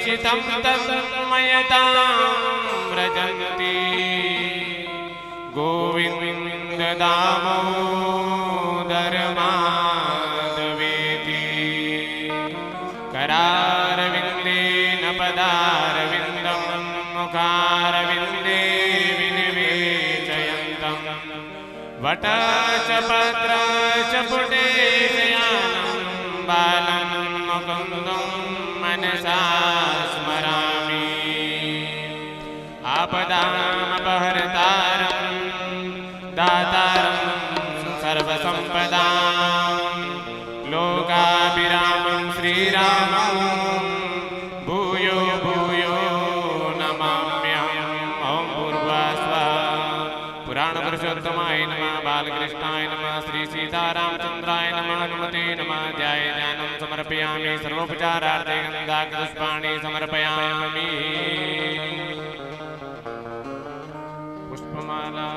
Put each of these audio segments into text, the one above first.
चितं तन्मयतां व्रजन्ति गोविन्द दामोदर माधवेति करारविन्देन पदारविन्दं मुखारविन्दे विनिवेशयन्तं वटच पत्रच पुटे शयानं बालं मुकुन्दं मनसा स्मरामि आपदामपहर्तारं दातारं सर्वसम्पदां लोकाभिरामं श्रीरामं भूयो भूयो नमाम्यहम्। ॐ पूर्वास्वा पुराण पुरुषोत्तमाय नमः, बालकृष्णाय नमः, श्री सीतारामचन्द्राय नमः, हनुमते नमः। ध्याय ध्यानं समर्पयामि, सर्वोपचारार्थे गन्धाक्षपुष्पाणि समर्पयामि। पुष्पमाला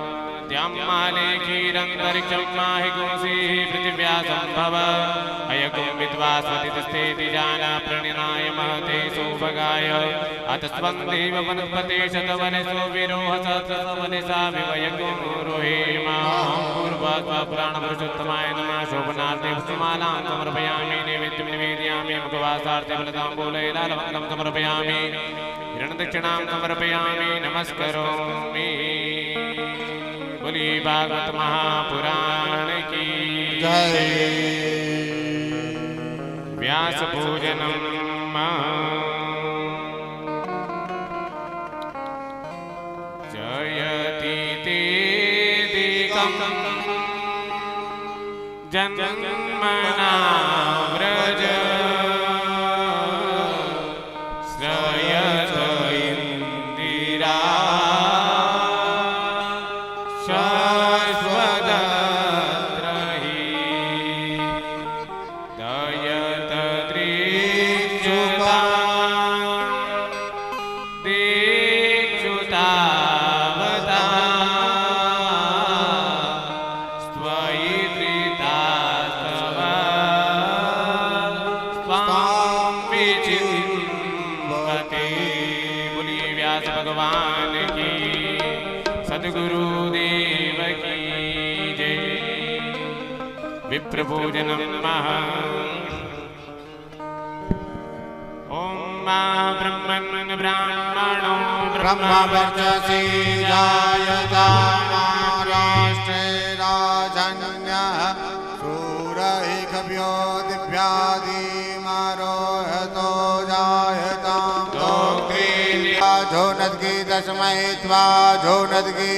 द्यामाले क्षीरन्तरिक्षं माहि गुंसीः पृथिव्या सम्भव अयगुं विद्वास्वतिस्तेति जाना प्रणिनाय महते सौभगाय अतस्वन्देव वनस्पते शतवनसो विरोह सहस्रवनसा विवयगुं रोहेमा। पूर्वास्वा पुराणपुरुषोत्तमाय नमः। शोभनार्थे पुष्पमालां समर्पयामि, नैवेद्यं निवेदयामि, मुखवासार्थे फलताम्बूलैलालवन्दं समर्पयामि, हिरण्यदक्षिणां समर्पयामि, नमस्करोमि। बोली भागवत महापुराण की जय। व्यास पूजनम जयति तेदिकं जन्मना व्रज श्रयस इंदिरा विप्रपूजनम महा। ओम मा ब्रह्मन् ब्राह्मणो ब्रह्मवर्चसी जायतामाराष्ट्रे राजन्यः शूरहि कव्यो दिव्यादिमारोहतो जायतां झोनद्गी दशमै त्वा झोनद्गी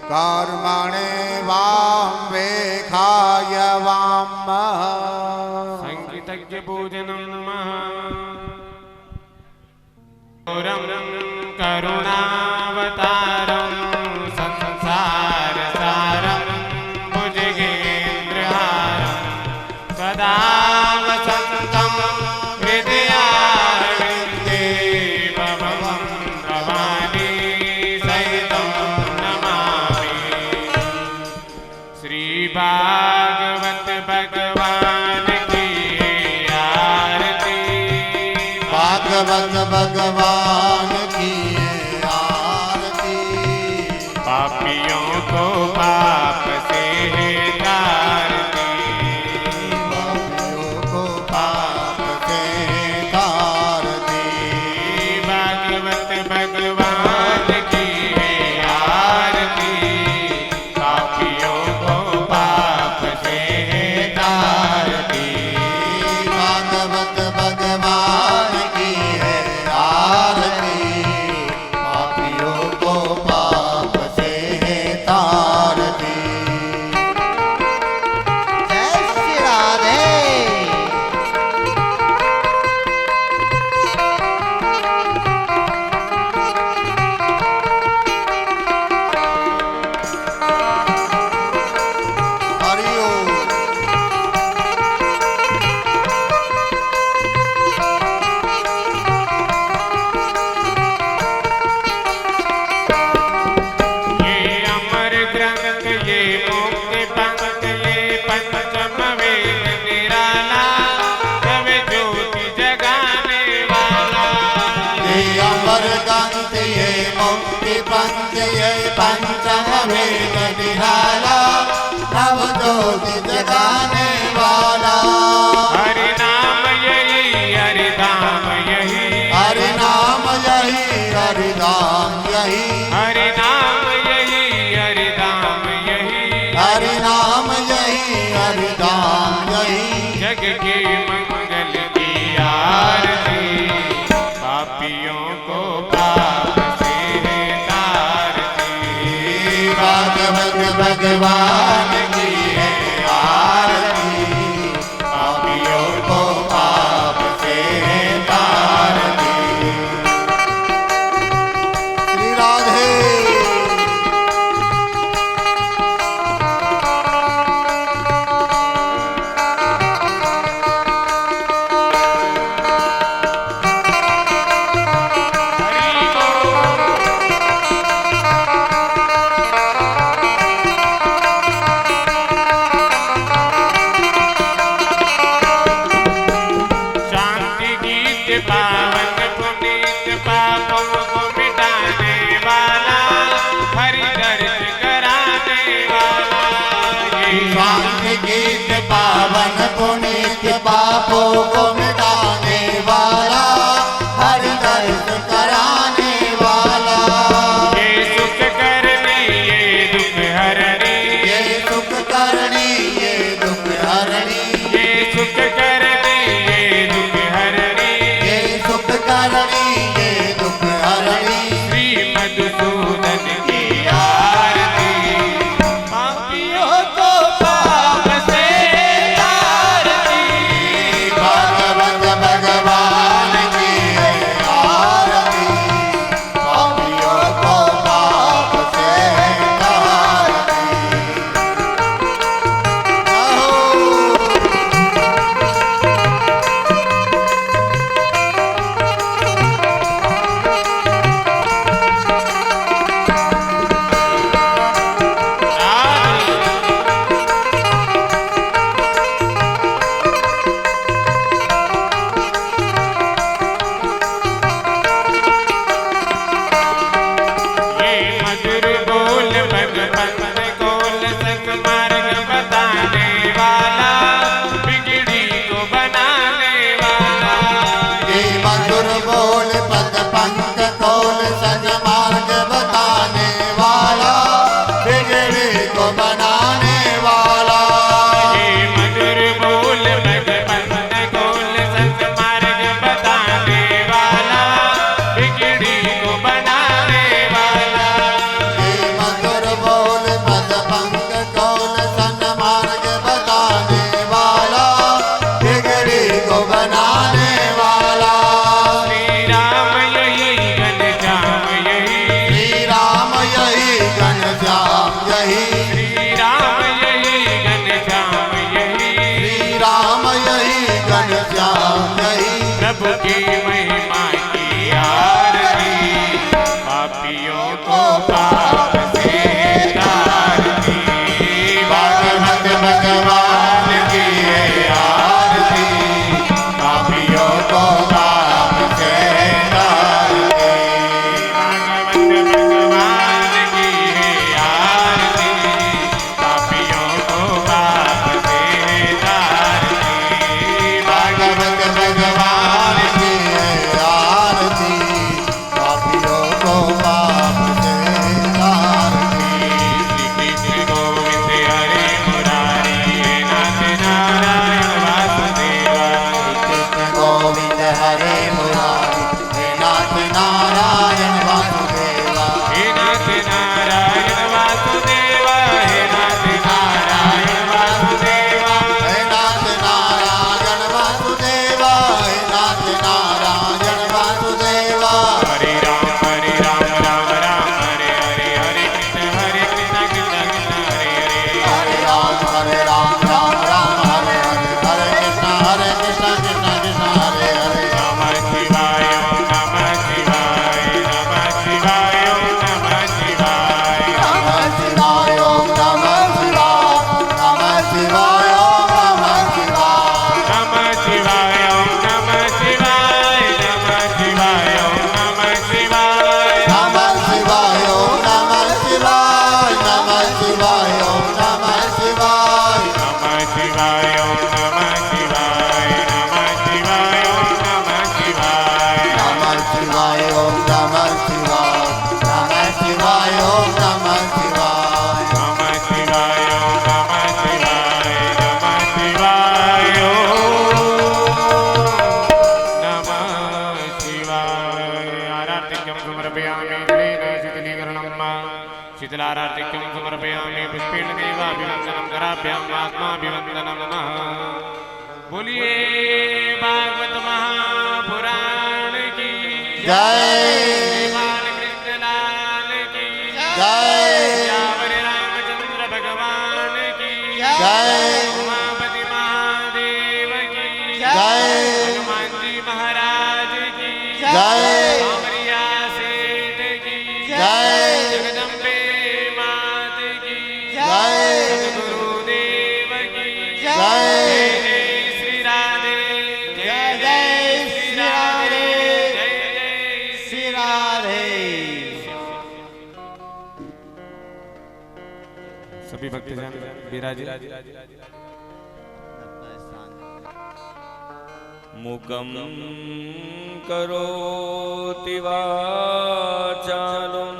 कर्मणे वां वेखाय वाम संगीतज्ञ पूजनं महारं करुणावतारं संसारसारं भुजगेन्द्रहारं सदा वसन्तं हृदयारविन्दे भवं भवानी सहितं भागवत भगवान की आरती। भागवत भगवान की आरती। पापियों को पाप से तारती, पापियों को पाप से तारती। भागवत भगवान की आरती, पापियों को पाप से तारती। भागवत भगवान की है आरती, अमर कांति ये मुक्ति पंच ये पंचम वेद निराला नव ज्योति जगाने वाला हरि नाम यही हरि धाम यही हरि नाम यही हरि धाम यही हरि नाम यही हरि धाम यही हरि नाम यही हरि धाम यही जग के मंगल की आरती पापियों को पाप से तारती भागवत भगवान की है आरती पापियों को पाप से तारती श्री राधे हरि बोल शांति गीत पावन पुनीत पापों को मिटाने वाला हरि दर्श कराने वाला ये शांति गीत पावन पुनीत पापों को मिटाने वाला हरि दर्श कराने वाला ये सुख करने ये दुख हरने ये सुख करणी ये दुख हरणी ये सुख करने ये दुख हरने ये सुख करणी ये दुख हरणी श्री मधुसूदन की आरती पापियों को पाप से तारती भागवत भगवान की है आरती पापियों को पाप से तारती आहो ये मधुर बोल भगवंत कोल संग मार्ग बताने वाला बिगड़ी को बनाने वाला ये मधुर बोल पद पंक कोल सज मार्ग बताने वाला बिगड़ी को बनाने वाला ये मधुर बोल भगवंत कोल संग मार्ग बताने वाला बिगड़ी को बनाने वाला ये मधुर बोल पद पंक कोल सज मार्ग बताने वाला बिगड़ी को बनाने वाला श्री राम यही घनश्याम यही श्री राम यही घनश्याम यही श्री राम यही घनश्याम यही श्री राम यही घनश्याम यही प्रभु की महिमा की आरती पापियों को पाप से तारती भागवत भगवान की है आरती पापियों को पाप से तारती भागवत भगवान की है आरती पापियों को पाप से तारती भागवत भगवान की है आरती पापियों को पाप से तारती श्री कृष्ण गोविंद हरे मुरारी हे नाथ नारायण वासुदेवा कृष्ण गोविंद हरे मुरारी हे नाथ नारायण वासुदेवा हे नाथ नारायण वासुदेवा हे नाथ नारायण वासुदेवा हे नाथ नारायण वासुदेवा हे नाथ नारायण वासुदेवा हरे राम राम राम हरे हरे हरे कृष्ण कृष्ण कृष्ण हरे हरे हरे राम राम राम हरे हरे हरे कृष्ण कृष्ण कृष्ण कृष्ण हरे हरे नमः शिवाय जलारार्तिक्यं समर्पयामि पुष्पेण देवाभिवन्दनं कराभ्यां आत्माभिवन्दनं नमः। बोलिए भागवत महापुराण की जय बालकृष्ण लाल की जय सियावर रामचंद्र भगवान की जय उमापति महादेव की जय हनुमान जी महाराज की जय कांवरिया सेठ की जय जगदम्बे मात की जय सद्गुरुदेव की जय जय श्री राधे जय जय श्री राधे जय जय श्री राधे। सभी भक्तजन विराजे। मुकं करोति वाचालं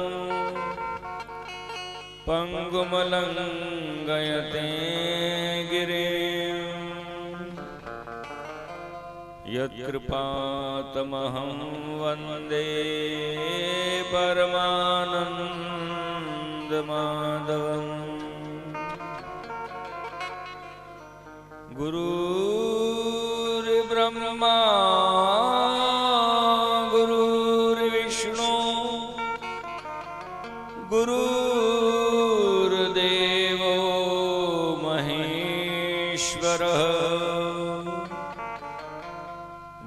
पंगुमलंघयते गिरिं यत्कृपातमहं वन्दे परमानन्दमाधवम्। गुरुर्ब्रह्मा गुरुर्विष्णु गुरुर्देवो महेश्वरः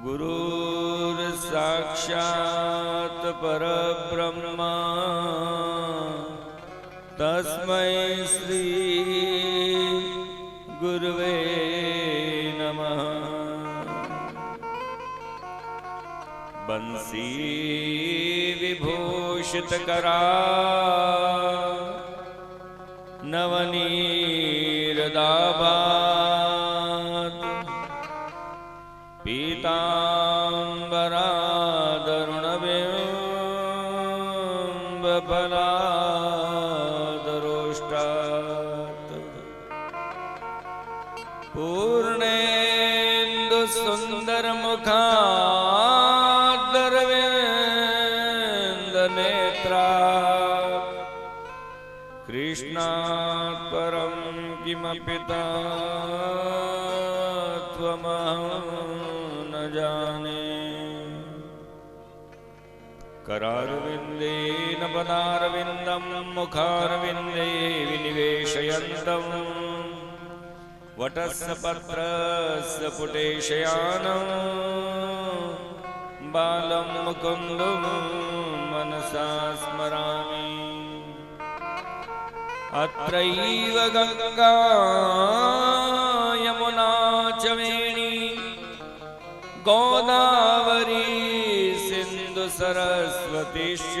गुरुर्साक्षात् परब्रह्मा तस्मै श्री गुरुवे नमः। बंसी विभूषितकरा नवनीरदाभात् पीताम्बरादरुणबिम्बफलादरोष्टात् पूर्णेन्दु सुन्दरमुखादरविन्दनेत्रा कृष्णात् परं किमपि तत्त्वमहं न जाने। करारविन्देन पदारविन्दं मुखारविन्दे विनिवेशयन्तम् वटस्य पत्रस्य पुटे शयानं बालं मुकुन्दं मनसा स्मरामि। अत्रैव गंगा यमुना च वेणी गोदावरी सिन्धु सरस्वतीश्च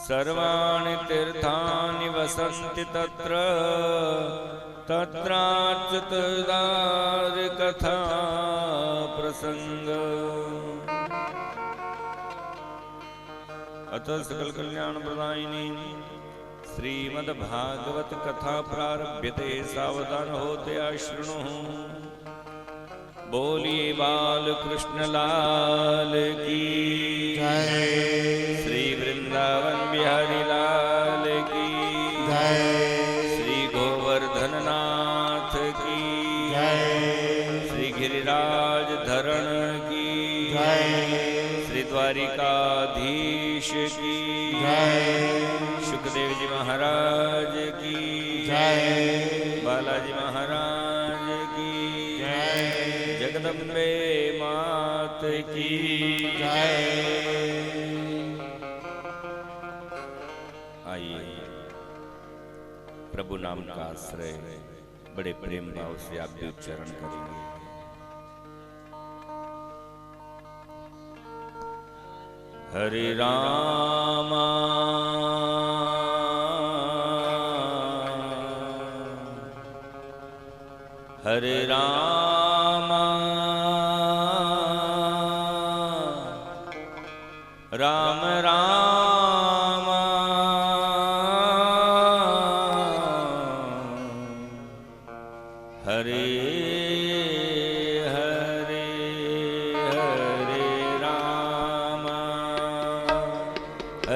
सर्वाणि तीर्थानि वसन्ति तत्र तत्राच्युतदार कथा प्रसंग। अतः सकल कल्याण प्रदायिनी श्रीमद्भागवत कथा प्रारभ्यते सावधान होते अशृणु। बोलिए बाल कृष्ण लाल की जय श्री वृंदावन बिहारी लाल की जय श्री गोवर्धन नाथ की जय श्री गिरिराज धरण की जय श्री द्वारिकाधीश की जय सुखदेव जी महाराज की जय बालाजी महाराज की जय जगदम्बे मात की जय। आइए प्रभु नाम का आश्रय बड़े प्रेम भाव से आप भी उच्चारण करेंगे। हरे रामा हरे रामा राम राम हरे हरे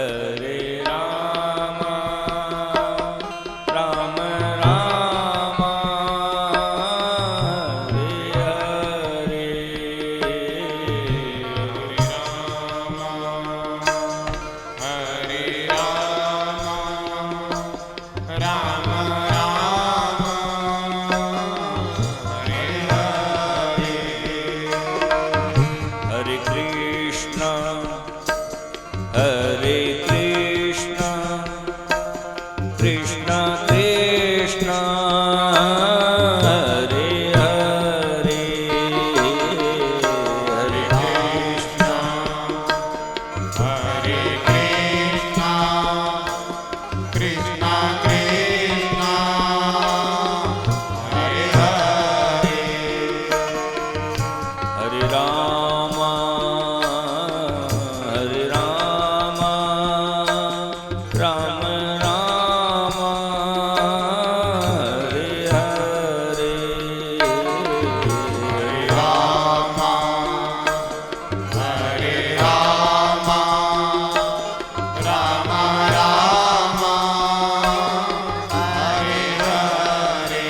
हरे राम कृष्ण हरे कृष्ण कृष्ण कृष्ण हरे हरे हरे कृष्ण हरे कृष्ण कृष्ण कृष्ण हरे हरे हरे राम राम राम हरे हरे हरे राम हरे राम राम राम हरे हरे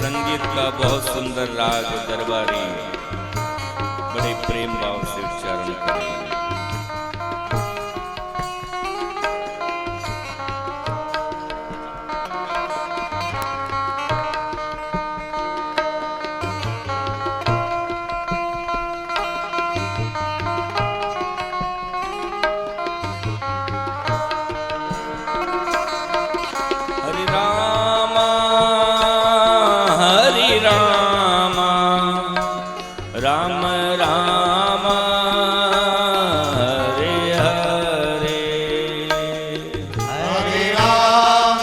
संगीत का बहुत सुंदर राग दरबारी बड़े प्रेम भाव से उच्चारण करें। हरे राम राम राम हरे हरे हरे राम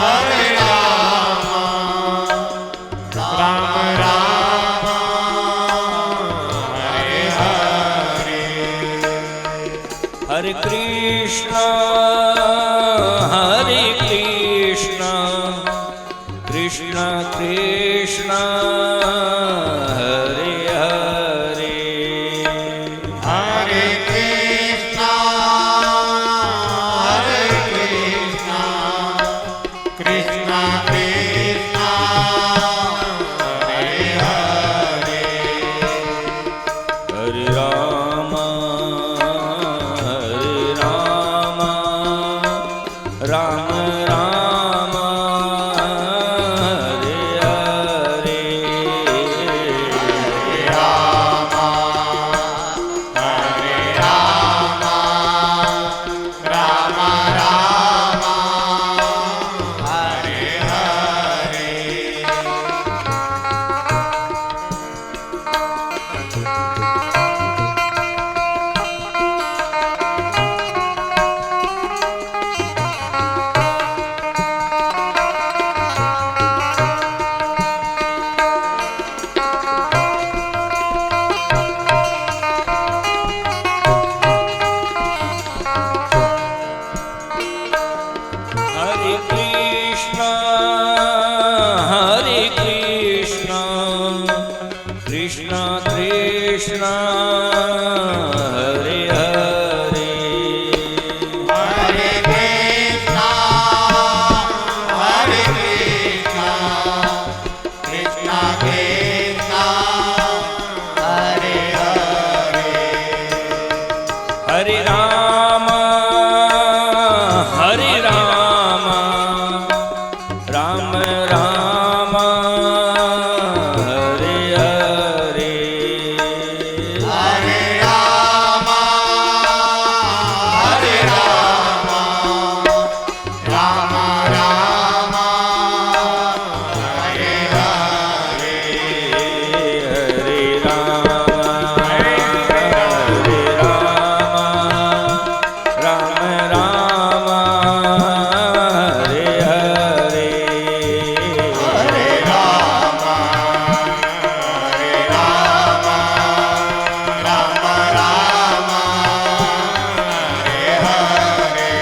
हरे राम राम राम हरे हरे हरे कृष्ण कृष्ण कृष्ण हरे हरे हरे कृष्ण कृष्ण कृष्ण हरे हरे हरे राम राम राम हरे हरे राम हरे राम राम राम हरे हरे हरे कृष्ण कृष्ण कृष्ण हरे हरे हरे कृष्ण कृष्ण कृष्ण हरे हरे हरे राम राम राम हरे हरे हरे राम राम राम हरे हरे हरे राम राम राम हरे हरे हरे राम राम राम हरे हरे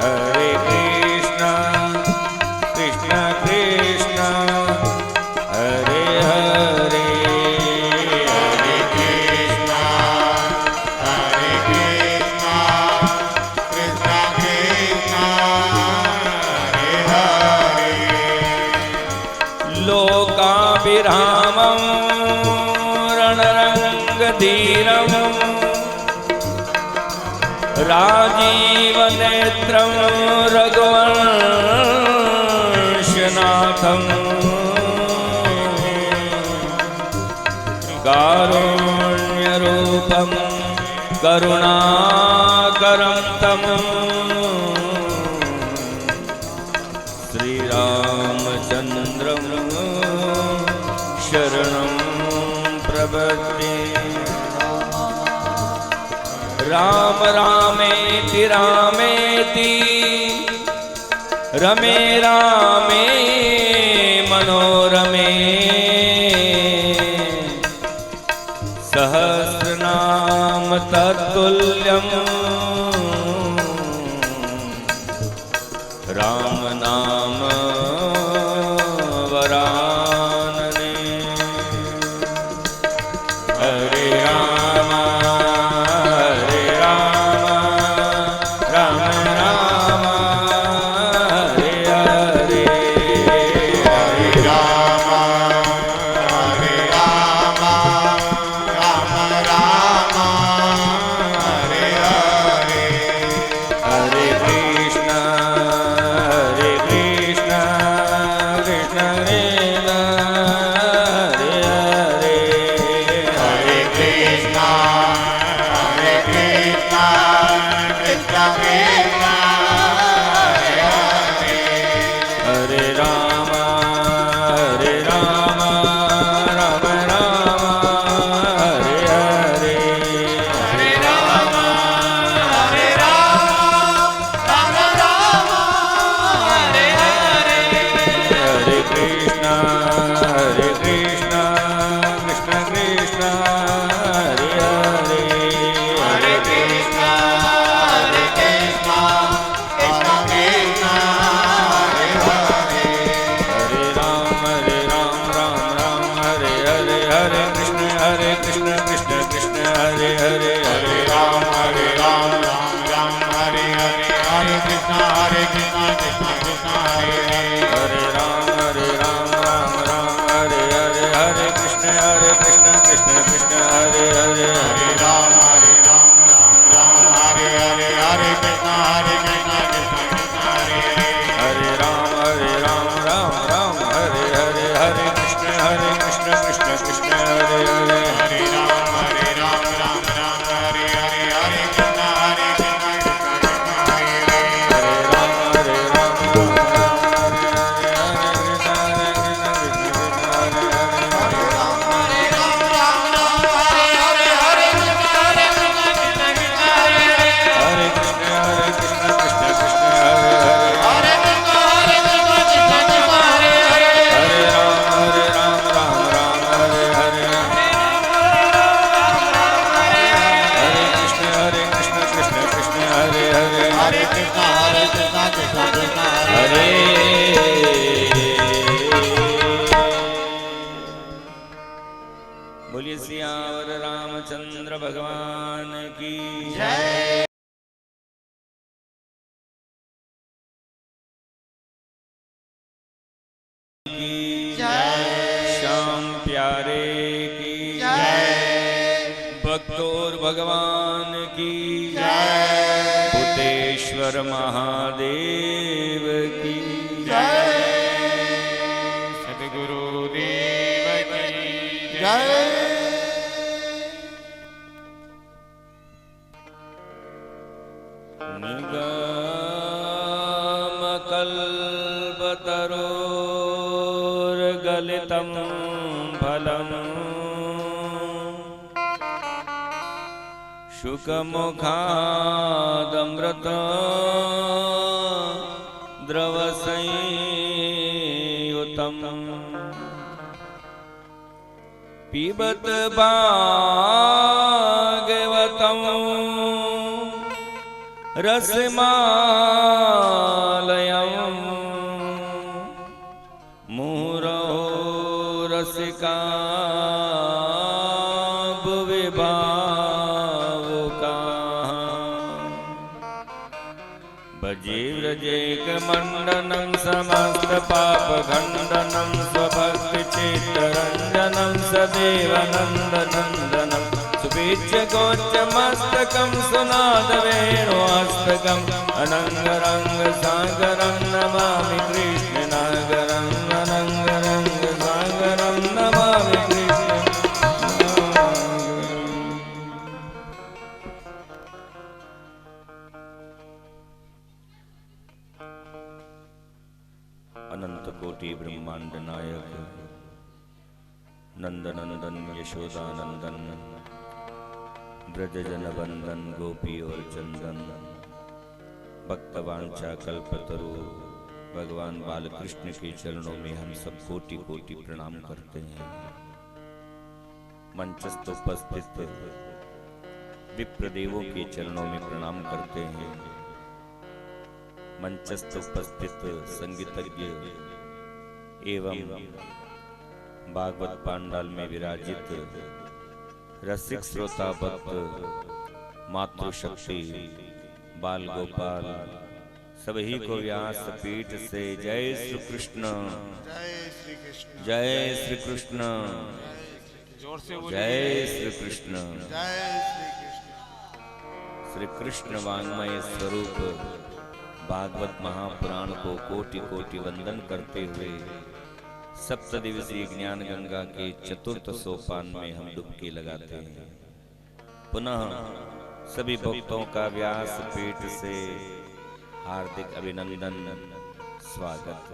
हरे कृष्ण कृष्ण कृष्ण हरे हरे हरे कृष्ण कृष्ण कृष्ण हरे हरे लोकाभिरामं रणरङ्गधीरम् राजीवनेत्रं रघुवंशनाथं कारुण्यरूपं करुणाकरं तं श्रीरामचन्द्रं शरणं प्रपद्ये। राम रामेति रामेति रमे रामे मनोरमे सहस्रनाम तत्तुल्यं राम नाम वरानने। हरे राम राम राम हरे हरे। हरे राम राम राम हरे हरे। हरे कृष्ण कृष्ण कृष्ण हरे हरे। हरे कृष्णा कृष्ण कृष्ण हरे हरे। हरे राम राम राम हरे हरे। हरे राम राम राम हरे हरे। हरे कृष्ण कृष्ण कृष्ण हरे हरे। हरे कृष्णा कृष्ण कृष्ण हरे हरे। हरे राम राम राम हरे हरे। हरे कृष्ण कृष्ण कृष्ण हरे हरे। हरे राम राम हरे हरे। हरे कृष्णा कृष्ण कृष्ण हरे हरे। हरे राम राम हरे हरे। हरे कृष्ण कृष्ण कृष्ण हरे हरे। हरे राम हरे हरे। हरे कृष्णा कृष्ण कृष्ण हरे हरे। हरे राम राम हरे हरे। हरे कृष्ण कृष्ण कृष्ण हरे हरे। हरे राम हरे हरे हरे कृष्णा कृष्ण कृष्ण हरे हरे। हरे राम बोलिए सियावर रामचंद्र भगवान की जय। श्याम प्यारे की भक्तोर भगवान की भूतेश्वर महादेव की सद्गुरुदेव की जय। निगमकल्पतरोर्गलितं फलम् शुकमुखादमृत द्रवसंयुतम् पिबत भागवतं रसमालयं मुहुरहो रसिका भुवि भावुकाः भजे व्रजेकमण्डनं समस्तपापखण्डनं स्वभक्तिचित्तरञ्जनं सदेवनन्दनन्दनं सुपीच्यगोच्चमस्तकं सुनादवेणुहस्तकम् अनङ्गरङ्गसागरं नमामि कृष्णनागरं अनङ्गरङ्गसागरं नमामि कृष्ण नायक नंदनंदन यशोदानंदन ब्रजजन वंदन गोपी और चंदन भक्तवांछा कल्पतरु भगवान बालकृष्ण के चरणों में हम सब कोटि कोटि प्रणाम करते हैं। मंचस्थ उपस्थित विप्रदेवों के चरणों में प्रणाम करते हैं। मंचस्थ उपस्थित संगीतज्ञ एवं भागवत पांडाल में विराजित रसिक श्रोता भक्त मातृशक्ति बाल गोपाल सभी को व्यास पीठ से जय श्री कृष्ण, जय श्री कृष्ण, जय श्री कृष्ण, जोर से जय श्री कृष्ण। जय श्री कृष्ण। श्री कृष्ण वाङ्मय स्वरूप भागवत महापुराण को कोटि कोटि वंदन करते हुए सप्तदिवसीय ज्ञान गंगा के चतुर्थ सोपान में हम डुबकी लगाते हैं। पुनः सभी भक्तों का व्यास पीठ से हार्दिक अभिनंदन, स्वागत।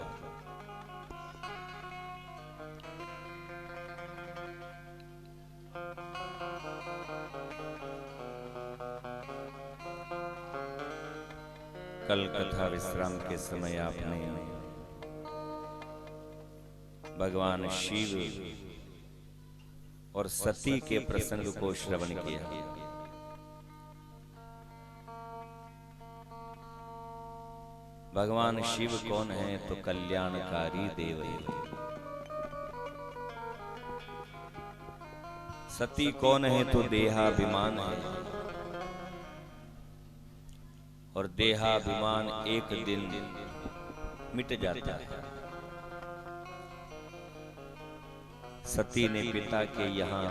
कल कथा विश्राम के समय आपने भगवान शिव और सती के प्रसंग को श्रवण किया। भगवान शिव कौन है? तो कल्याणकारी देव है। सती कौन है? तो देहाभिमान है, और देहाभिमान एक दिन मिट जाता है। सती ने पिता के यहाँ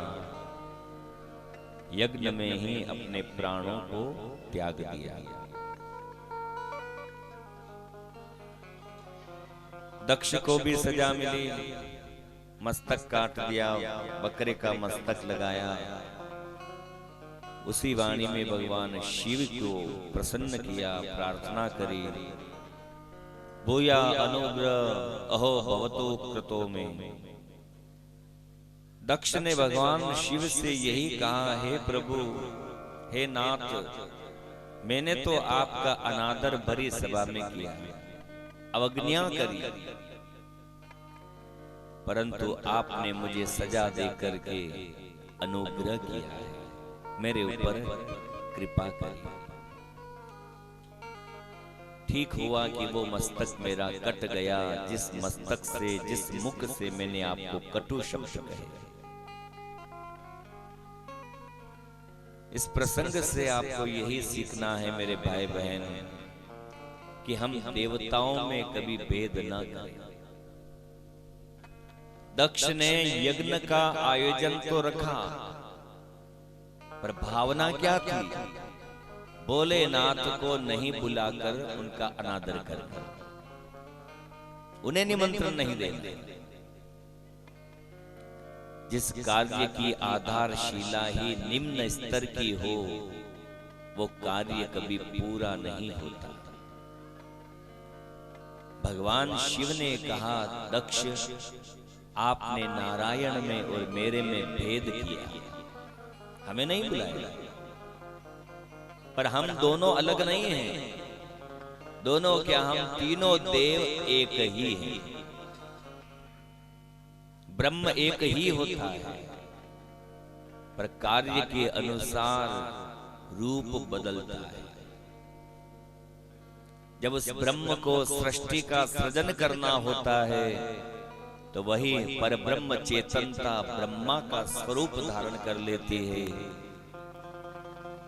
यज्ञ में ही अपने प्राणों को त्याग दिया। दक्ष को भी सजा मिली, मस्तक काट दिया, बकरे का मस्तक लगाया। उसी वाणी में भगवान शिव को प्रसन्न किया, प्रार्थना करी, भूया अनुग्रह अहो भवतो कृतो में। दक्ष ने भगवान शिव से यही कहा, हे प्रभु, हे नाथ, मैंने तो आपका अनादर भरी सभा में किया, अवज्ञा करी, परंतु आपने मुझे सजा देकर के अनुग्रह किया है, मेरे ऊपर कृपा करी। ठीक हुआ कि वो मस्तक मेरा कट गया, जिस मस्तक से, जिस मुख से मैंने आपको कटु शब्द कहे। इस प्रसंग से आपको यही सीखना है मेरे भाई बहन, कि हम देवताओं में कभी भेद न करें। दक्ष ने यज्ञ का आयोजन तो रखा, पर भावना क्या थी? भोलेनाथ को नहीं बुलाकर उनका अनादर करना, उन्हें निमंत्रण नहीं देना। जिस कार्य की आधारशिला ही निम्न स्तर की हो, वो कार्य कभी पूरा नहीं होता। भगवान शिव ने कहा, दक्ष, आपने नारायण में और मेरे में भेद किया, हमें नहीं बुलाया, पर हम दोनों अलग नहीं हैं। दोनों क्या, हम तीनों देव एक ही हैं। ब्रह्म एक ही होता है, पर कार्य के अनुसार रूप बदलता है। जब उस ब्रह्म को सृष्टि का सृजन करना होता है, तो वही परब्रह्म चेतनता ब्रह्मा का स्वरूप धारण कर लेती है।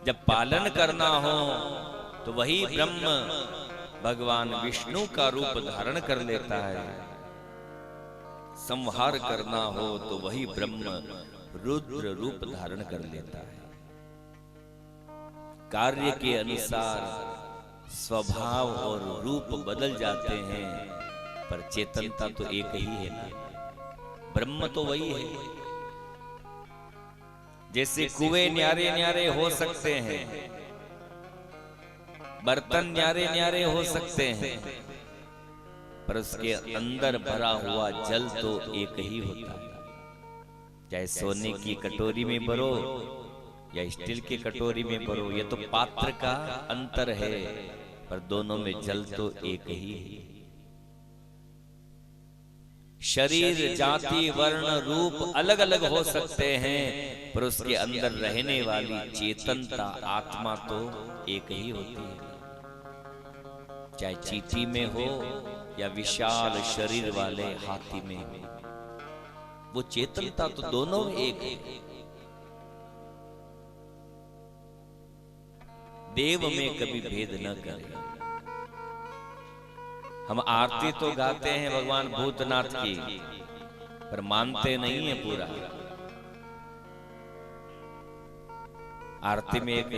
जब पालन करना हो, तो वही ब्रह्म भगवान विष्णु का रूप धारण कर लेता है। संहार करना हो, तो वही ब्रह्म रुद्र रूप धारण कर लेता है। कार्य के अनुसार स्वभाव और रूप बदल जाते हैं, पर चेतनता तो एक ही है ना, ब्रह्म तो वही है। जैसे कुएं न्यारे न्यारे हो सकते हैं, बर्तन न्यारे न्यारे हो सकते हैं, पर उसके अंदर भरा हुआ जल तो एक ही होता है। चाहे सोने की कटोरी में भरो या स्टील की कटोरी में भरो, ये तो पात्र का अंतर है, पर दोनों में जल तो एक ही है। शरीर, जाति, वर्ण, रूप अलग अलग हो सकते हैं, पर उसके अंदर रहने वाली चेतनता, आत्मा तो एक ही होती है। चाहे चींटी में हो या विशाल शरीर वाले हाथी में, वो चेतनता तो दोनों एक है। देव में कभी भेद न करें। हम आरती तो गाते हैं भगवान भूतनाथ की, पर मानते नहीं है पूरा। आरती में एक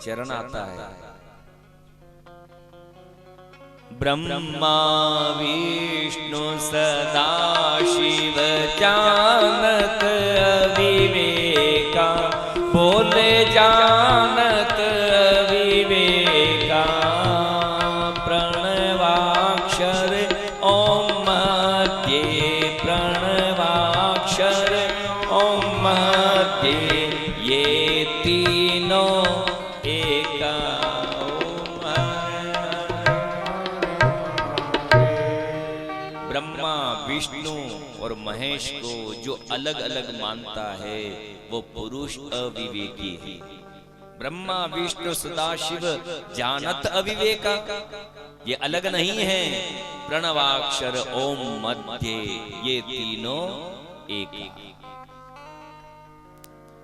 चरण आता है, ब्रह्मा विष्णु सदा शिव जानत अविवेका, बोले जानत अविवेका, प्रणवाक्षर ओम मध्ये, प्रणवाक्षर ओम मध्ये, ये तीनों एका। ब्रह्मा विष्णु और महेश को जो अलग अलग मानता है वो पुरुष अविवेकी है। ब्रह्मा विष्णु सदाशिव जानत अविवेका, ये अलग नहीं है। प्रणवाक्षर ओम मध्य, ये तीनों एक।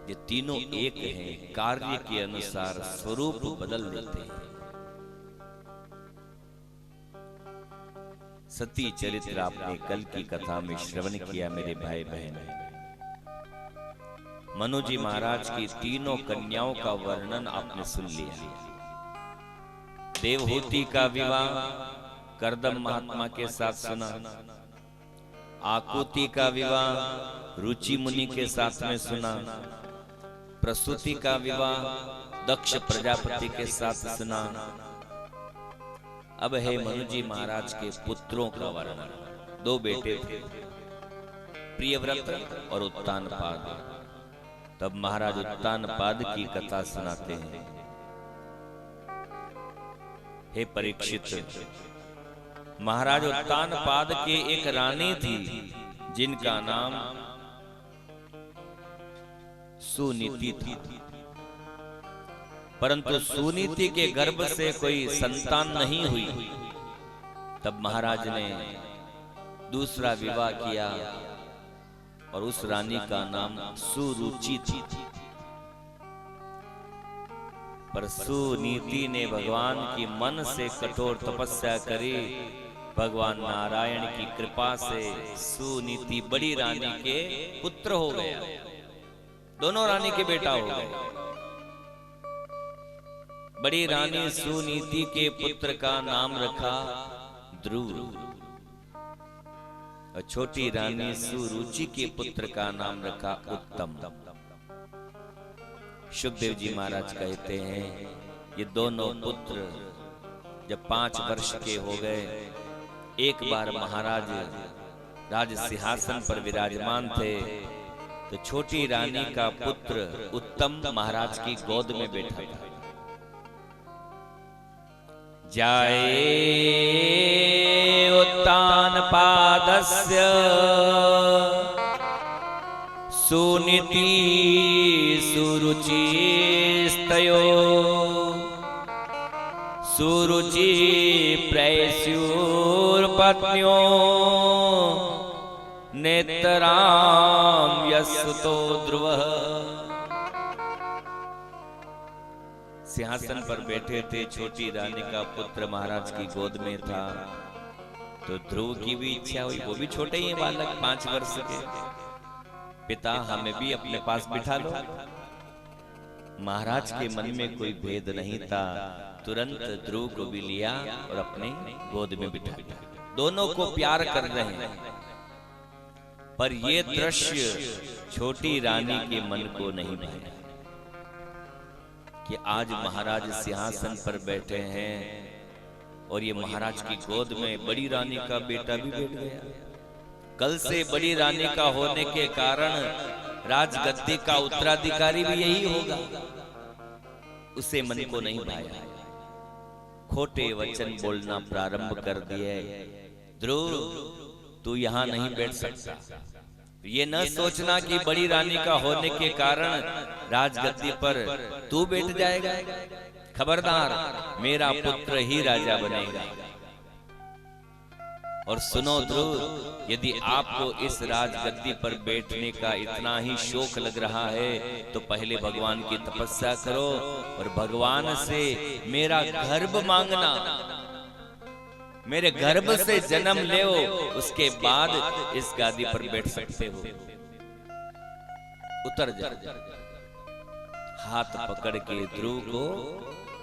ये तीनों एक हैं, कार्य के अनुसार स्वरूप बदल देते हैं। सती चरित्र आपने कल की कथा में श्रवण किया मेरे भाई बहन। मनु जी महाराज की तीनों कन्याओं का वर्णन आपने सुन लिया। देवहूति का विवाह करदम महात्मा के साथ सुना, आकुति का विवाह रुचि मुनि के साथ में सुना, प्रसूति का विवाह दक्ष प्रजापति के साथ सुना। अब है मनु जी महाराज के पुत्रों का वर्णन। दो बेटे थे, प्रियव्रत और उत्तानपाद। तब महाराज उत्तानपाद की कथा सुनाते हैं। हे परीक्षित, महाराज उत्तानपाद के एक रानी थी जिनका नाम सुनीति था, परंतु सुनीति के गर्भ से कोई संतान नहीं हुई। तब महाराज ने दूसरा विवाह किया और उस रानी का नाम सुरुचि थी। पर सुनीति ने भगवान की मन से कठोर तपस्या करी। भगवान नारायण की कृपा से सुनीति बड़ी रानी के पुत्र हो गया। दोनों रानी के बेटा हो गए। बड़ी रानी सुनीति के पुत्र का नाम रखा ध्रुव और छोटी रानी सुरुचि के पुत्र का नाम रखा उत्तम। शुभदेव जी महाराज कहते हैं ये दोनों पुत्र जब 5 वर्ष के हो गए, एक बार महाराज राज सिंहासन पर विराजमान थे तो छोटी रानी का पुत्र उत्तम महाराज की गोद में बैठा था। जाए उत्तानपादस्य सुनीति सुरुचिस्तयो, सुरुचि प्रैस्युर्पत्न्यो नेत्रां यस्सुतो ध्रुवः। सिंहासन पर बैठे थे, छोटी रानी का पुत्र महाराज की गोद में था, तो ध्रुव की भी इच्छा हुई। वो भी छोटे ही बालक 5 वर्ष के। पिता हमें भी अपने पास बिठा लो। महाराज के मन में कोई भेद नहीं था, तुरंत ध्रुव को भी लिया और अपने गोद में बिठा दिया। दोनों को प्यार कर रहे हैं, पर ये दृश्य छोटी रानी के मन को नहीं भाया कि आज महाराज सिंहासन पर बैठे हैं और ये महाराज की गोद में बड़ी रानी का बेटा भी बैठ गया। कल से बड़ी रानी का होने के कारण राजगद्दी का उत्तराधिकारी भी यही होगा। उसे मन को नहीं भाया, खोटे वचन बोलना प्रारंभ कर दिए। ध्रुव, तू यहाँ नहीं बैठ सकता। ये न सोचना कि बड़ी रानी का होने के कारण राजगद्दी पर तू बैठ जाएगा। खबरदार, मेरा पुत्र ही राजा बनेगा। और सुनो ध्रुव, यदि आपको इस राजगद्दी पर बैठने का इतना ही शौक लग रहा है तो पहले भगवान की तपस्या करो और भगवान से मेरा गर्भ मांगना, मेरे गर्भ से जन्म ले, उसके बाद इस गादी पर बैठ सकते हो। उतर जा। हाथ पकड़ के ध्रुव को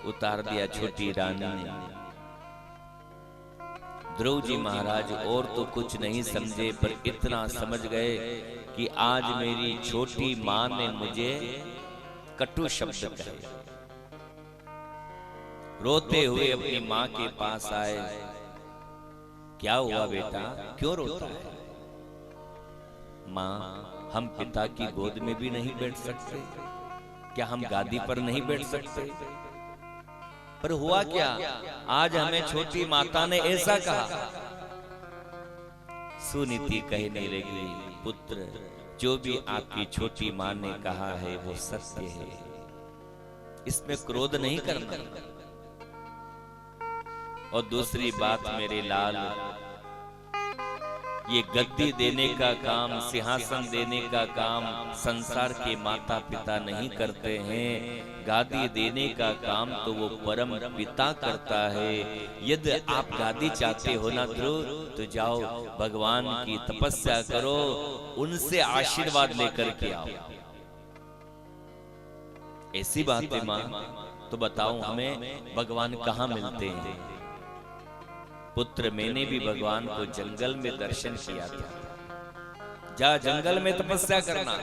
उतार दिया छोटी रानी ने। ध्रुव जी महाराज और तो कुछ नहीं समझे, पर इतना समझ गए कि आज मेरी छोटी मां ने मुझे कटु शब्द कहे। रोते हुए अपनी मां के पास आए। क्या हुआ बेटा, क्यों रोता है? मां, हम पिता की गोद में भी नहीं बैठ सकते? क्या हम गादी पर नहीं बैठ सकते? पर हुआ क्या, आज हमें छोटी माता ने ऐसा कहा। सुनीति कहने लगी, पुत्र, जो भी आपकी छोटी मां ने कहा है वो सत्य है, इसमें क्रोध नहीं करना। और दूसरी बात मेरे लाल, ये गद्दी देने का काम, सिंहासन देने का काम संसार के माता पिता नहीं करते हैं। गादी देने का काम तो वो परम पिता करता है। यदि आप गादी चाहते हो ना ध्रुव, तो जाओ भगवान की तपस्या करो, उनसे आशीर्वाद लेकर के आओ। ऐसी बात है मां, तो बताओ हमें भगवान कहाँ मिलते हैं? पुत्र, मैंने भी भगवान को जंगल में दर्शन किया था। जा जंगल में तपस्या करना।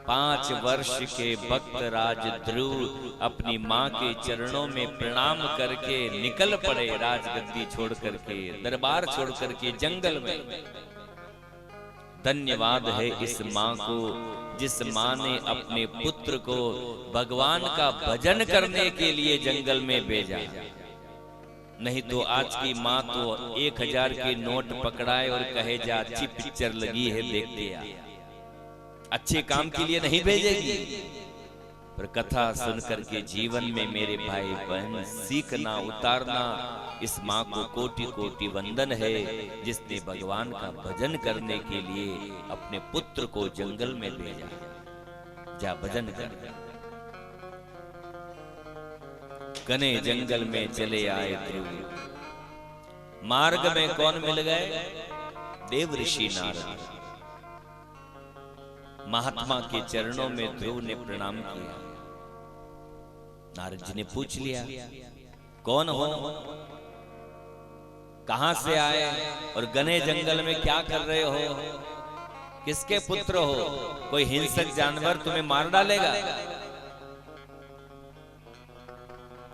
5 वर्ष के भक्त राज ध्रुव अपनी मां के चरणों में प्रणाम करके निकल पड़े, राजगद्दी छोड़ करके, दरबार छोड़ करके जंगल में। धन्यवाद है इस मां को, जिस मां ने अपने पुत्र को भगवान का भजन करने के लिए जंगल में भेजा। नहीं तो आज की माँ तो 1000 के नोट पकड़ाए और कहे जा अच्छी पिक्चर लगी है देख लिया, अच्छे काम के लिए नहीं भेजेगी। पर कथा सुनकर के जीवन में मेरे भाई बहन सीखना, उतारना। इस माँ को कोटि कोटि वंदन है, जिसने भगवान का भजन करने के लिए अपने पुत्र को जंगल में भेजा। जा भजन कर। घने जंगल में चले आए ध्रुव। मार्ग में कौन मिल गए? देव ऋषि नारद। महात्मा के चरणों में ध्रुव ने प्रणाम किया। नारद जी ने पूछ लिया, कौन हो, कहां से आए और घने जंगल में क्या कर रहे हो? किसके पुत्र हो? कोई हिंसक जानवर तुम्हें मार डालेगा?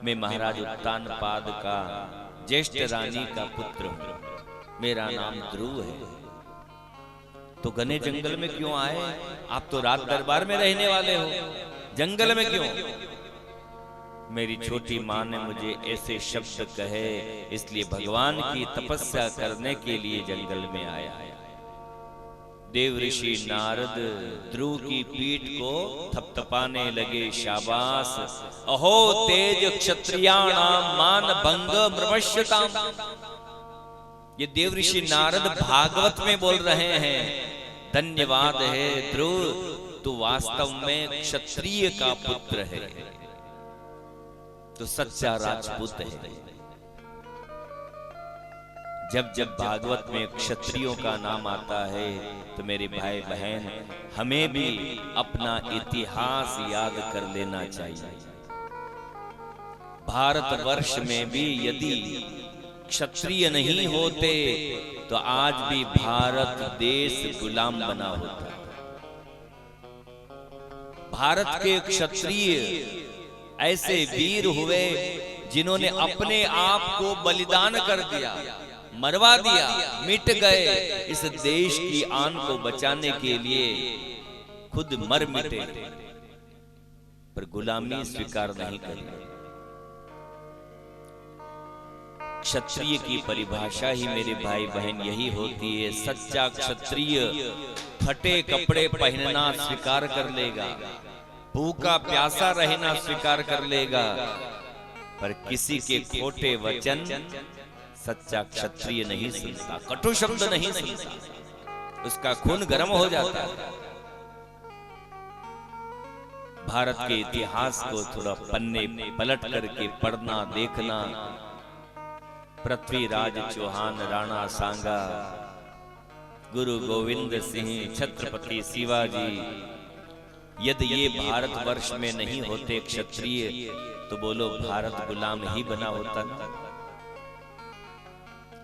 मैं महाराज उत्तानपाद का ज्येष्ठ रानी का पुत्र हूं, मेरा नाम ध्रुव है। तो घने जंगल में क्यों आए? आप तो रात दरबार में रहने वाले हो, जंगल में क्यों? मेरी छोटी मां ने मुझे ऐसे शब्द कहे, इसलिए भगवान की तपस्या करने के लिए जंगल में आया। देव ऋषि नारद ध्रुव की पीठ को थपथपाने लगे। शाबाश, अहो तेज क्षत्रियाणाम मान भंग ब्रह्मश्यताम। ये देव ऋषि नारद भागवत में बोल रहे हैं। धन्यवाद है ध्रुव, तू वास्तव में क्षत्रिय का पुत्र है, तो सच्चा राजपूत है। जब जब भागवत में क्षत्रियों का नाम आता है तो मेरे भाई बहन हमें भी अपना इतिहास याद कर लेना चाहिए। भारतवर्ष में भी यदि क्षत्रिय नहीं होते तो आज भी भारत देश गुलाम बना होता। भारत के क्षत्रिय ऐसे वीर हुए जिन्होंने अपने आप को बलिदान कर दिया, मरवा दिया, मिट गए इस देश की आन को बचाने के लिए, खुद मर मिटे पर गुलामी स्वीकार नहीं करी। क्षत्रिय की परिभाषा ही मेरे भाई बहन यही होती है। सच्चा क्षत्रिय फटे कपड़े पहनना स्वीकार कर लेगा, भूखा प्यासा रहना स्वीकार कर लेगा, पर किसी के खोटे वचन सच्चा क्षत्रिय नहीं सुनता, कटु शब्द नहीं सुनता, उसका खून गर्म हो जाता है। भारत के इतिहास को थोड़ा पन्ने पलट करके पढ़ना देखना, पृथ्वीराज चौहान, राणा सांगा, गुरु गोविंद सिंह, छत्रपति शिवाजी, यदि ये भारतवर्ष में नहीं होते क्षत्रिय तो बोलो भारत गुलाम ही बना होता।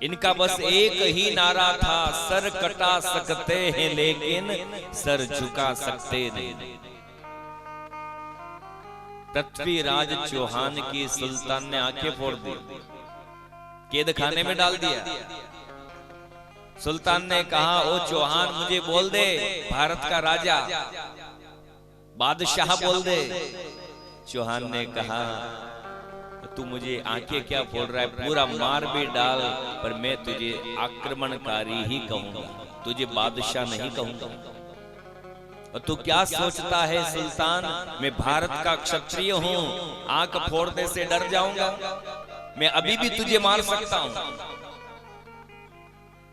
इनका बस एक ही नारा था, सर कटा सकते हैं लेकिन सर झुका सकते नहीं। पृथ्वीराज चौहान की सुल्तान ने आंखें फोड़ दी, कैद खाने में डाल दिया। सुल्तान ने कहा, ओ चौहान मुझे बोल दे, भारत का राजा बादशाह बोल दे। चौहान ने कहा, तू मुझे आंखें क्या फोड़ रहा है, पूरा मार भी डाल पर मैं तुझे आक्रमणकारी ही कहूंगा, तुझे बादशाह नहीं कहूंगा। और तू क्या सोचता है सुल्तान, मैं भारत का क्षत्रिय हूं, आंख फोड़ने से डर जाऊंगा? मैं अभी भी तुझे मार सकता हूं।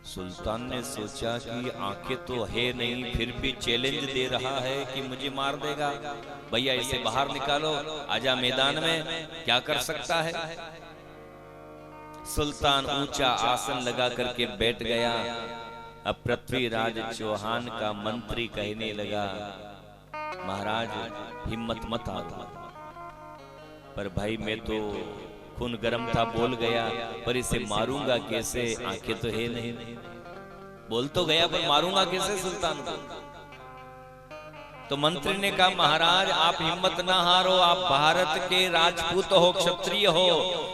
सुल्तान ने सोचा कि आंखें तो है नहीं, फिर भी चैलेंज दे रहा है कि मुझे मार देगा। भैया इसे बाहर निकालो, आजा मैदान में, क्या कर सकता है। सुल्तान ऊंचा आसन लगा करके बैठ गया। अब पृथ्वीराज चौहान का मंत्री कहने लगा, महाराज हिम्मत मत हारो। पर भाई मैं तो खून गर्म था, बोल गया, पर इसे मारूंगा कैसे, आंखें तो है नहीं। बोल तो गया पर मारूंगा कैसे सुल्तान को। तो मंत्री ने कहा, महाराज आप हिम्मत ना हारो, आप भारत के राजपूत हो, क्षत्रिय हो,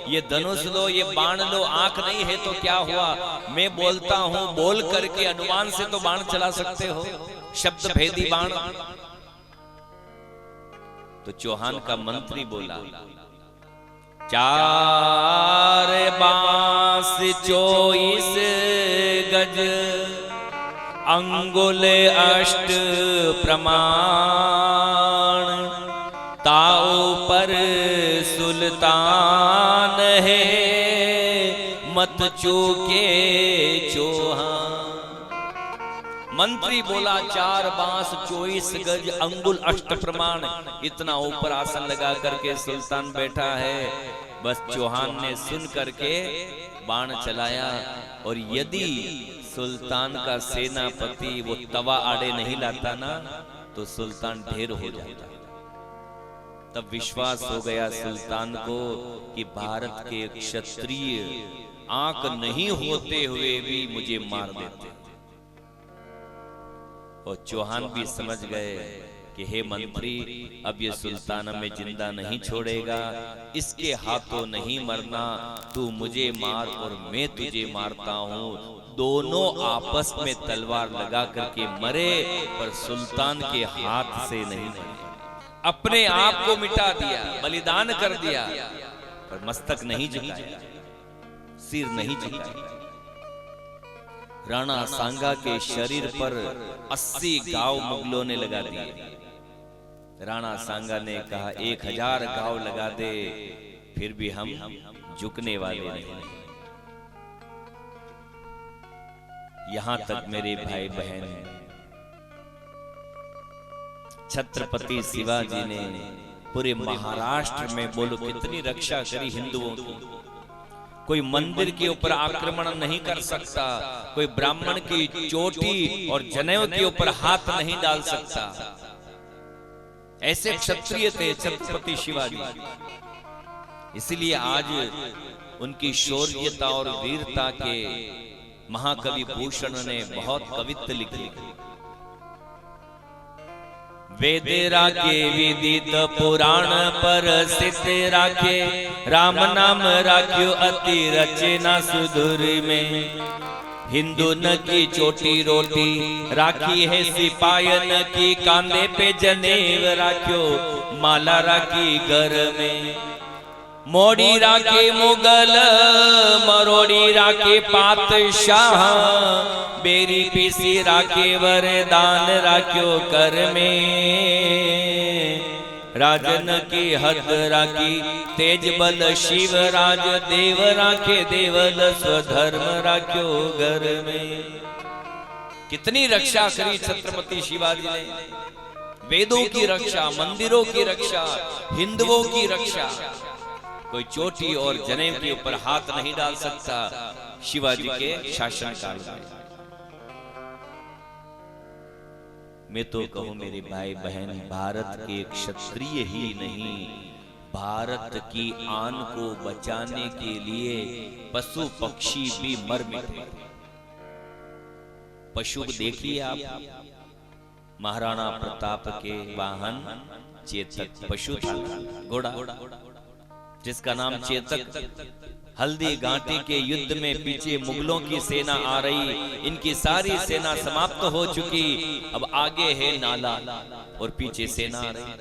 ये धनुष लो, ये बाण लो, आंख नहीं है तो क्या हुआ, मैं बोलता हूं, बोल करके अनुमान से तो बाण चला सकते हो, शब्द भेदी बाण। तो चौहान का मंत्री बोला, 4 बांस 24 गज, अंगुल 8 प्रमाण, ताऊ पर सुल्तान है, मत चूके चौहान। मंत्री बोला, 4 बांस 24 गज, अंगुल 8 प्रमाण, इतना ऊपर आसन लगा करके सुल्तान बैठा है। बस चौहान ने सुन करके बाण चलाया, और यदि सुल्तान का सेनापति वो तवा आड़े नहीं लाता ना तो सुल्तान ढेर हो जाता। तब विश्वास हो गया सुल्तान को कि भारत के क्षत्रिय आंख नहीं होते हुए भी मुझे मार देते। और चौहान भी समझ गए कि हे मंत्री, अब ये सुल्तान हमें जिंदा नहीं छोड़ेगा, इसके हाथों नहीं मरना, तू मुझे मार और मैं तुझे मारता हूं, दोनों आपस में तलवार लगा करके मरे, पर सुल्तान के हाथ से नहीं मरे। अपने आप को मिटा दिया, बलिदान कर दिया, पर मस्तक नहीं झुकाया, सिर नहीं झुकाया। राणा सांगा के शरीर पर 80 घाव मुगलों ने लगा दिए। राणा सांगा ने कहा, 1000 घाव लगा दे, फिर भी हम झुकने वाले नहीं। यहां तक मेरे भाई बहन, छत्रपति शिवाजी ने पूरे महाराष्ट्र में बोलो कितनी रक्षा करी हिंदुओं की। कोई मंदिर के ऊपर आक्रमण नहीं कर सकता, कोई ब्राह्मण की चोटी और जनेऊ के ऊपर हाथ नहीं डाल सकता। ऐसे क्षत्रिय थे छत्रपति शिवाजी। इसलिए आज उनकी शौर्यता और वीरता के महाकवि भूषण ने बहुत कवित्त लिखी। वेद राखे विदित पुराण पर सिद्ध राखे, राम नाम राख्यो अति रचना सुधुर में। हिंदू न की चोटी रोटी राखी है सिपायन की, कांधे पे जनेव राख्यो माला राखी घर में। मोड़ी राखे मुगल मरोड़ी राखे पातशाह, बेरी पीसी राखे वरदान राख्यो कर में। राजन की हद राखी तेज बल शिव राज, देव राखे देवल स्वधर्म राख्यो घर में। कितनी रक्षा करी छत्रपति शिवाजी ने, वेदों की रक्षा, मंदिरों की रक्षा, हिंदुओं की रक्षा। कोई चोटी और जनेऊ के ऊपर हाथ नहीं डाल सकता शिवाजी के शासनकाल में। मैं तो कहूं मेरे भाई बहन, भारत के क्षत्रिय ही नहीं, भारत की आन को बचाने के लिए पशु पक्षी भी मर मिटे। पशु देखिए आप, महाराणा प्रताप के वाहन चेतक पशु था, घोड़ा जिसका नाम चेतक। हल्दी घाटी के युद्ध में पीछे मुगलों की सेना आ रही, इनकी सारी सेना समाप्त हो चुकी, अब आगे है नाला और पीछे सेना आ रही।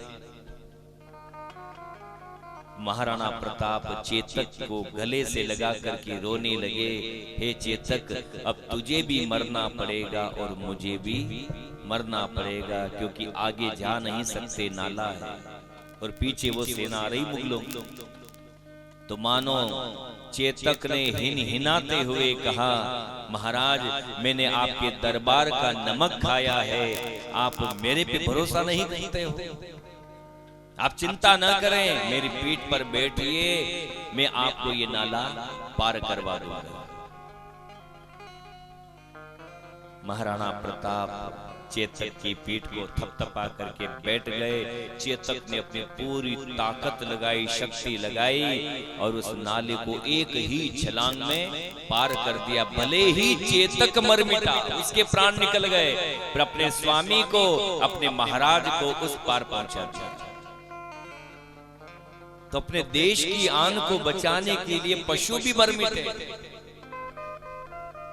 महाराणा प्रताप चेतक को गले से लगा करके रोने लगे, हे चेतक अब तुझे भी मरना पड़ेगा और मुझे भी मरना पड़ेगा, क्योंकि आगे जा नहीं सकते, नाला है और पीछे वो सेना आ रही मुगलों। तो मानो चेतक ने हिनाते हुए कहा, महाराज मैंने आपके दरबार का नमक खाया है, आप मेरे पे भरोसा नहीं करते हो। आप चिंता न करें, मेरी पीठ पर बैठिए, मैं आपको ये नाला पार करवा दूंगा। महाराणा प्रताप चेतक की पीठ को थपथपा करके बैठ गए। चेतक ने अपनी पूरी ताकत लगाई, शक्ति लगाई और उस नाले को एक ही छलांग में पार कर दिया। भले ही चेतक मर मिटा, उसके प्राण निकल गए, पर अपने स्वामी को, अपने महाराज को उस पार पहुंचा दिया। तो अपने देश की आन को बचाने के लिए पशु भी मर मिटे।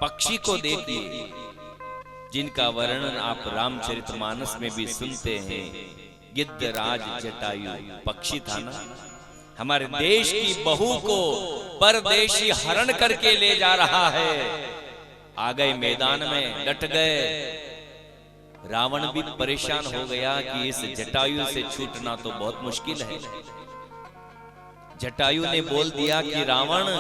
पक्षी को देखिए, जिनका वर्णन आप रामचरितमानस में भी सुनते हैं, गिद्धराज जटायु पक्षी था ना। हमारे देश की बहू को परदेशी हरण करके ले जा रहा है। आ गए मैदान में, डट गए। रावण भी परेशान हो गया कि इस जटायु से छूटना तो बहुत मुश्किल है। जटायु ने बोल दिया कि रावण,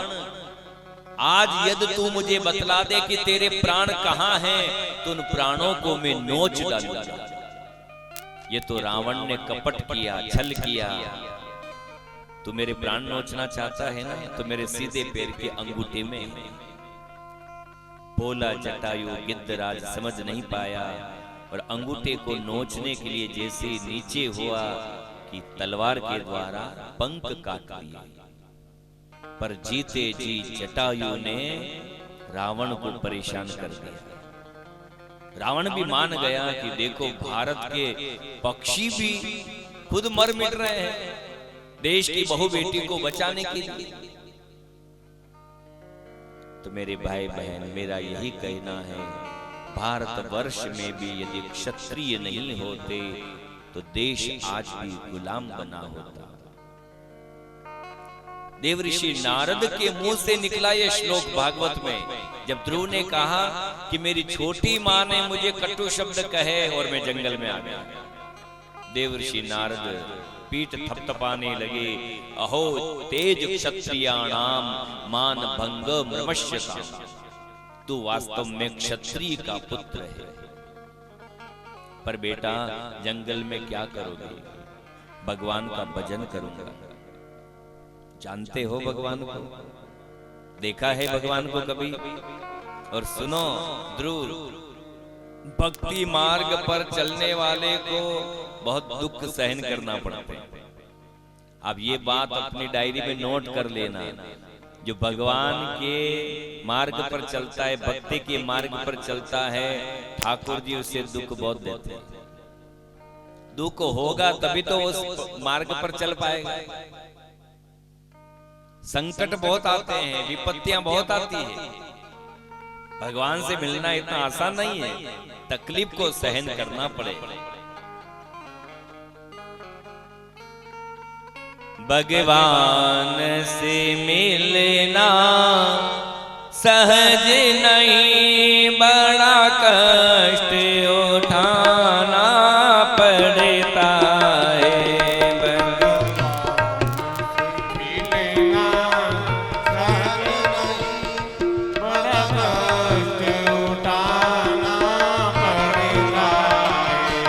आज यदि तू मुझे बतला दे कि तेरे प्राण कहां हैं, तो उन प्राणों को मैं नोच डालूंगा। ये तो रावण ने कपट किया, छल किया। तू मेरे प्राण नोचना चाहता है ना, तो मेरे सीधे पैर के अंगूठे में। बोला जटायु, गिद्धराज समझ नहीं पाया और अंगूठे को नोचने के लिए जैसे नीचे हुआ कि तलवार के द्वारा पंख काट लिया। पर जीते जी जटायु ने रावण को परेशान कर दिया। रावण भी मान गया कि देखो, भारत के पक्षी भी खुद मर मिट रहे हैं देश की बहु बेटी को बचाने के लिए। तो मेरे भाई बहन, मेरा यही कहना है, भारतवर्ष में भी यदि क्षत्रिय नहीं होते तो देश आज भी गुलाम बना होता। देवऋषि नारद के मुंह से निकला यह श्लोक भागवत में, जब ध्रुव ने कहा कि मेरी छोटी मां ने मुझे कटु शब्द कहे और मैं जंगल में आ गया। देवऋषि नारद पीठ थपथपाने लगे, अहो तेज क्षत्रियाणाम मान भंग मृमश्यता। तू वास्तव में क्षत्रिय का पुत्र है, पर बेटा जंगल में क्या करोगे? भगवान का भजन करूंगा। जानते हो भगवान को? देखा है भगवान को कभी? और सुनो ध्रुव, भक्ति मार्ग पर चलने वाले को बहुत दुख सहन करना पड़ता है। अब ये बात अपनी डायरी में नोट कर लेना। जो भगवान के मार्ग पर चलता है, भक्ति के मार्ग पर चलता है, ठाकुर जी उसे दुख बहुत देते हैं। दुख होगा तभी तो उस मार्ग पर चल पाएगा। संकट बहुत आते हैं, विपत्तियां बहुत आती है। भगवान से मिलना इतना आसान नहीं है, तकलीफ को सहन करना पड़ेगा। भगवान से मिलना सहज नहीं, बड़ा कष्ट उठाना पड़ता है। मिलना सहज नहीं, बड़ा कष्ट उठाना पड़ता है।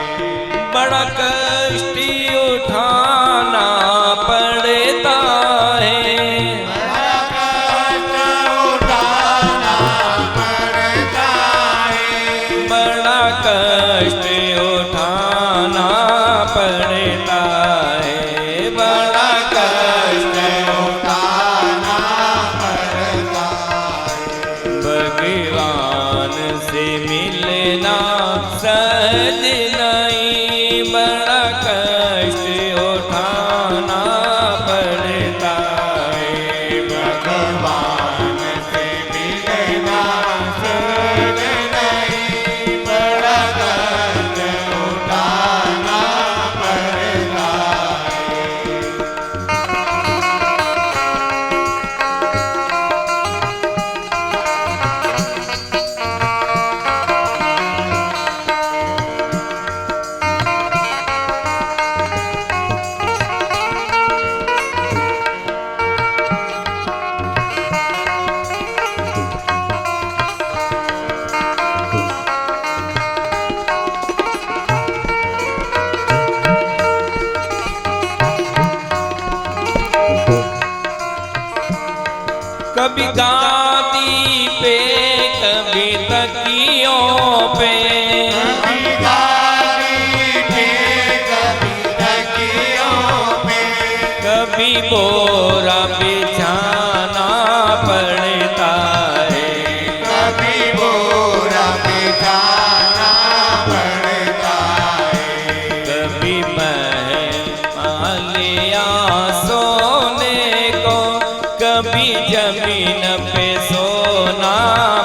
बड़ा कष्ट उठाना पड़ता है। बड़ा कष्ट उठाना पड़ता है। बड़ा कष्ट उठाना पड़ता है। बड़ा कष्ट उठाना पड़ता है। भगवान से मिलना सहज नहीं, बड़ा कष्ट उठाना पड़ता है। भगवान से मिलना सहज नहीं, बड़ा कष्ट उठाना पड़ता है। कभी गादी पे, कभी तकियों पे, कभी गाड़ी पे, कभी तकियों पे, कभी बोरा बिछाना पड़ता है। कभी बोरा बिछाना पड़ता है। कभी महलिया सोने को, कभी जमीन पे सोना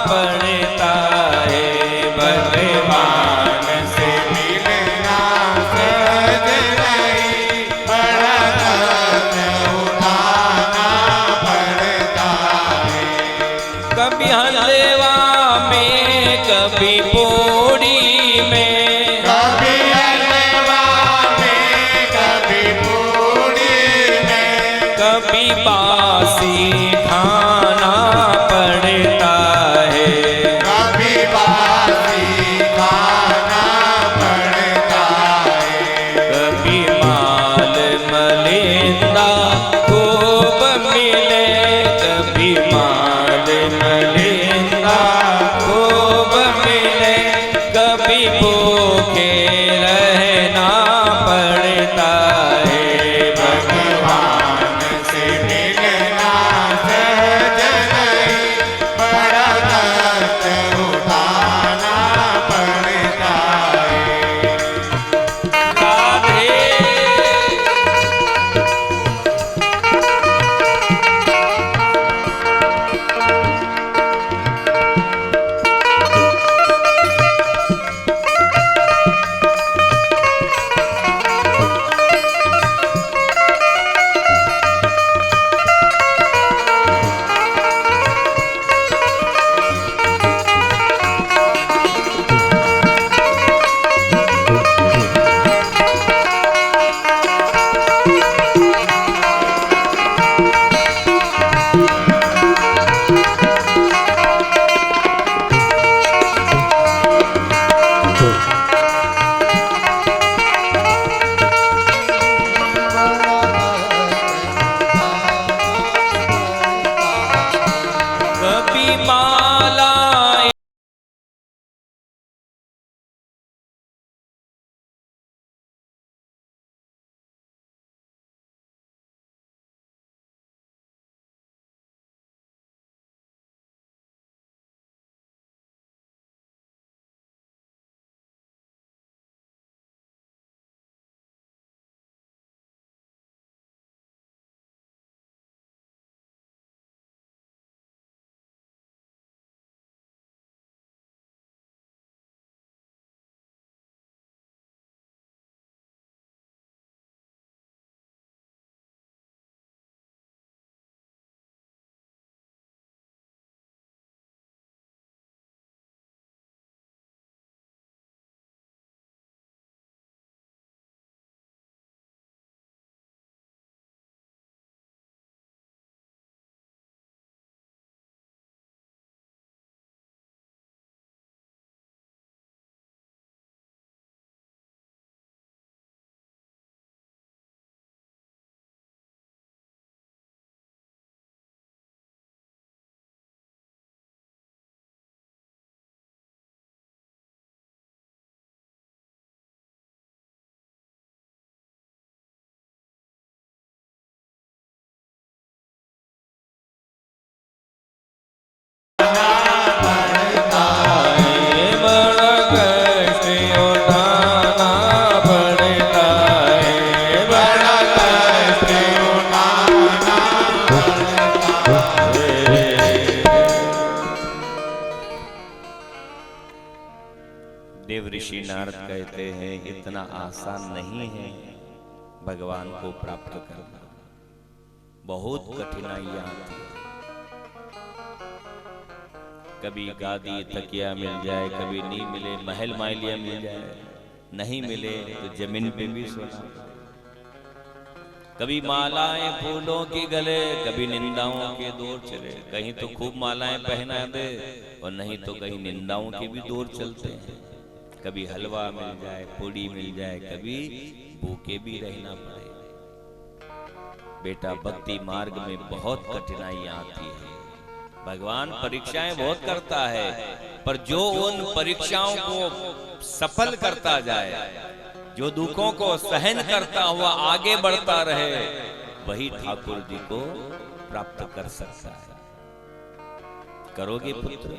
पड़ता है। भगवान से मिलना सहज नहीं, बड़ा कष्ट उठाना पड़ता है। कभी हलवा में, कभी पूड़ी में, कभी हलवा में, कभी पूड़ी में, कभी बासी खाना पड़ता है। कभी बासी खाना पड़ता है। कभी माल मलिंदा खूब मिले, कभी माल मलिंदा खूब मिले, कभी भूखे रहना पड़ता है। भगवान से मिलना सहज नहीं, बड़ा कष्ट उठाना पड़ता है। राधे नारद कहते हैं इतना आसान नहीं है भगवान को प्राप्त करना, बहुत कठिनाइयां आती है। कभी गादी तकिया मिल जाए, कभी नहीं मिले, महल मालिया मिल जाए, नहीं मिले तो जमीन पे भी सोना, कभी मालाएं फूलों की गले, कभी निंदाओं के दौर चले। कहीं तो खूब मालाएं पहना दे और नहीं तो कहीं निंदाओं के भी दौर चलते हैं। कभी हलवा मिल जाए, पूड़ी मिल जाए, कभी भूखे भी रहना पड़े। बेटा भक्ति मार्ग में बहुत कठिनाइयां आती है, भगवान परीक्षाएं बहुत करता है, पर जो उन परीक्षाओं को सफल करता जाए, जो दुखों को सहन करता हुआ आगे बढ़ता रहे, वही ठाकुर जी को प्राप्त कर सकता है। करोगे पुत्र?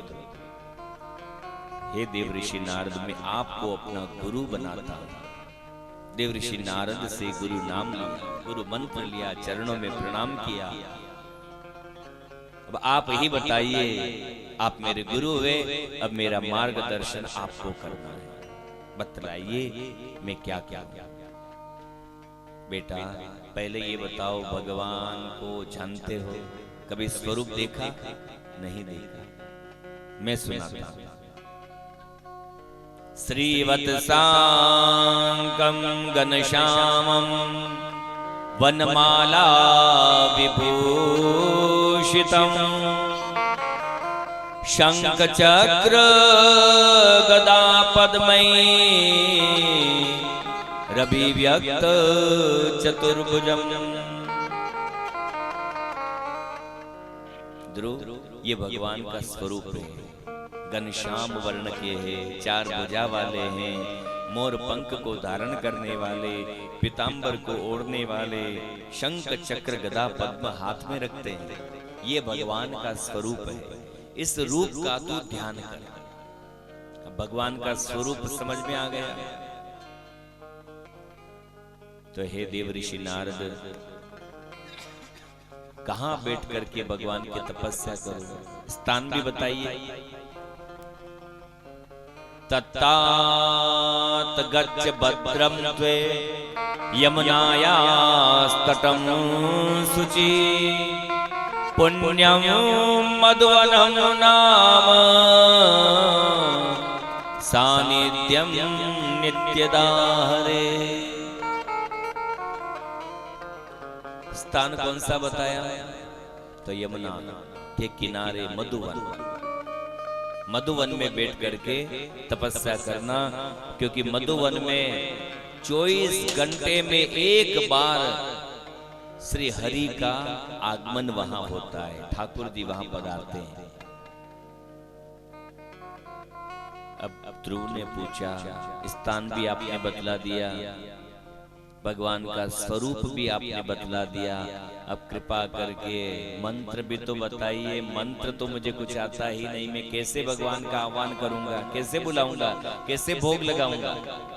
हे देव ऋषि नारद, मैं आपको अपना गुरु बनाता हूं। देव ऋषि नारद से गुरु नाम लिया, गुरु मंत्र लिया, चरणों में प्रणाम किया। अब आप ही बताइए, आप मेरे गुरु हुए, अब मेरा मार्गदर्शन आपको करना है, बतलाइए मैं क्या क्या। बेटा पहले ये बताओ, भगवान को जानते हो? कभी स्वरूप देखा? नहीं देखा, मैं सुनाता हूं। श्रीवत्सांगं घनश्यामं वनमाला विभूषितं शंख चक्र गदा पद्मई रवि व्यक्त चतुर्भुजम। ध्रुव, ये भगवान का स्वरूप है। घनश्याम वर्ण के हैं, चार भुजा वाले हैं, मोर पंख को धारण करने वाले, पीतांबर को ओढ़ने वाले, शंख चक्र गदा पद्म हाथ में रखते हैं। ये भगवान का स्वरूप है। इस रूप का तू ध्यान कर। अब भगवान का स्वरूप समझ में आ गया तो हे देव ऋषि नारद, कहां बैठ करके भगवान की तपस्या करो? स्थान भी बताइए। तत्तात गच्छ भद्रम त्वे यमुनायास्तटं शुचि पुण्यं मधुवनं नाम सानिध्यं नित्यदा हरे। स्थान कौन सा बताया? तो यमुना के किनारे मधुवन, मधुवन में बैठ करके तपस्या करना, क्योंकि मधुवन में 24 घंटे में एक बार श्री हरि का आगमन वहां होता है, ठाकुर जी वहां पधारते हैं। अब ध्रुव ने पूछा, स्थान भी आपने बतला दिया, भगवान का स्वरूप भी आपने बतला दिया, अब कृपा करके मंत्र भी तो बताइए। मंत्र तो मुझे कुछ आता ही नहीं, मैं कैसे भगवान का आह्वान करूंगा, कैसे बुलाऊंगा, कैसे भोग लगाऊंगा?